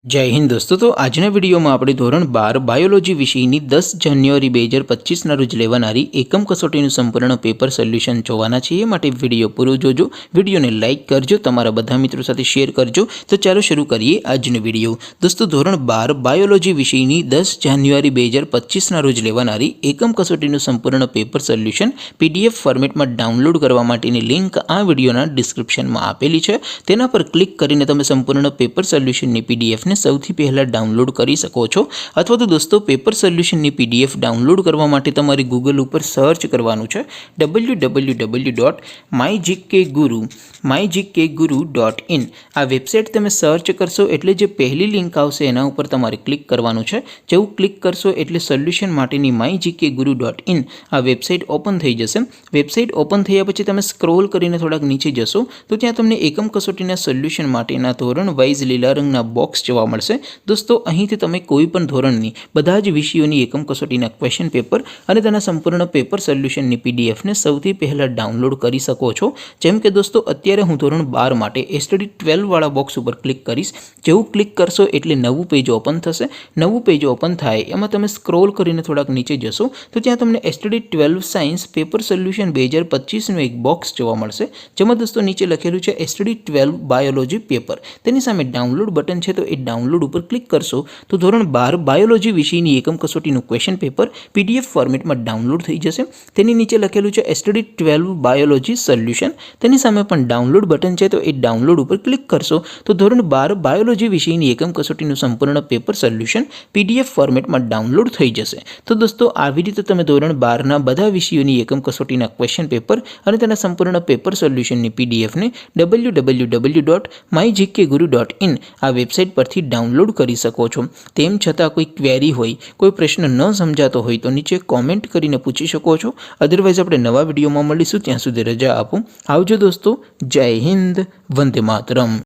જય હિન્દ દોસ્તો। તો આજના વિડીયોમાં આપણે ધોરણ 12 બાયોલોજી વિષયની 10 જાન્યુઆરી 2025ના રોજ લેવાનારી એકમ કસોટીનું સંપૂર્ણ પેપર સોલ્યુશન જોવાના છીએ। માટે વિડીયો પૂરો જોજો, વિડીયોને લાઇક કરજો, તમારા બધા મિત્રો સાથે શેર કરજો। તો ચાલો શરૂ કરીએ આજનો વિડીયો। દોસ્તો ધોરણ 12 બાયોલોજી વિષયની 10 જાન્યુઆરી 2025ના રોજ લેવાનારી એકમ કસોટીનું સંપૂર્ણ પેપર સોલ્યુશન PDF ફોર્મેટમાં ડાઉનલોડ કરવા માટેની લિંક આ વિડીયોના ડિસ્ક્રિપ્શનમાં આપેલી છે। તેના પર ક્લિક કરીને તમે સંપૂર્ણ પેપર સોલ્યુશનની PDF સૌથી પહેલા ડાઉનલોડ કરી શકો છો। અથવા તો દોસ્તો પેપર સોલ્યુશનની PDF ડાઉનલોડ કરવા માટે તમારે ગૂગલ ઉપર સર્ચ કરવાનું છે www.mygkguru.in। આ વેબસાઇટ તમે સર્ચ કરશો એટલે જે પહેલી લિંક આવશે એના ઉપર તમારે ક્લિક કરવાનું છે। જેવું ક્લિક કરશો એટલે સોલ્યુશન માટેની mygkguru.in આ વેબસાઇટ ઓપન થઈ જશે। વેબસાઇટ ઓપન થયા પછી તમે સ્ક્રોલ કરીને થોડાક નીચે જશો તો ત્યાં તમને એકમ કસોટીના સોલ્યુશન માટેના ધોરણ વાઇઝ લીલા રંગના બોક્સ જોવા મળશે। દોસ્તો અહીંથી તમે કોઈ પણ ધોરણની બધા જ વિષયોની એકમ કસોટીના ક્વેશ્ચન પેપર અને તેના સંપૂર્ણ પેપર સોલ્યુશનની PDF ને સૌથી પહેલાં ડાઉનલોડ કરી શકો છો। જેમ કે દોસ્તો અત્યારે હું ધોરણ 12 માટે STD 12 વાળા બોક્સ ઉપર ક્લિક કરીશ। જેવું ક્લિક કરશો એટલે નવું પેજ ઓપન થશે। નવું પેજ ઓપન થાય એમાં તમે સ્ક્રોલ કરીને થોડાક નીચે જશો તો ત્યાં તમને STD 12 સાયન્સ પેપર સોલ્યુશન 2025નું એક બોક્સ જોવા મળશે। જેમાં દોસ્તો નીચે લખેલું છે STD 12 બાયોલોજી પેપર। તેની સામે ડાઉનલોડ બટન છે તો એ ડાઉનલોડ ઉપર ક્લિક કરશો તો ધોરણ 12 બાયોલોજી વિષયની એકમ કસોટીનું ક્વેશ્ચન પેપર PDF ફોર્મેટમાં ડાઉનલોડ થઈ જશે। તેની નીચે લખેલું છે STD 12 બાયોલોજી સોલ્યુશન। તેની સામે પણ ડાઉનલોડ બટન છે તો એ ડાઉનલોડ ઉપર ક્લિક કરશો તો ધોરણ 12 બાયોલોજી વિષયની એકમ કસોટીનું સંપૂર્ણ પેપર સોલ્યુશન PDF ફોર્મેટમાં ડાઉનલોડ થઈ જશે। તો દોસ્તો આવી રીતે તમે ધોરણ 12ના બધા વિષયોની એકમ કસોટીના ક્વેશ્ચન પેપર અને તેના સંપૂર્ણ પેપર સોલ્યુશનની PDF ને www.mygkguru.in આ વેબસાઇટ પરથી ડાઉનલોડ કરી શકો છો। તેમ છતાં કોઈ ક્વેરી હોય, કોઈ પ્રશ્ન ન સમજાતો હોય તો નીચે કોમેન્ટ કરીને પૂછી શકો છો। અધરવાઇઝ આપણે નવા વિડીયોમાં મળીશું, ત્યાં સુધી રજા આપો। આવજો દોસ્તો, જય હિન્દ, વંદે માતરમ।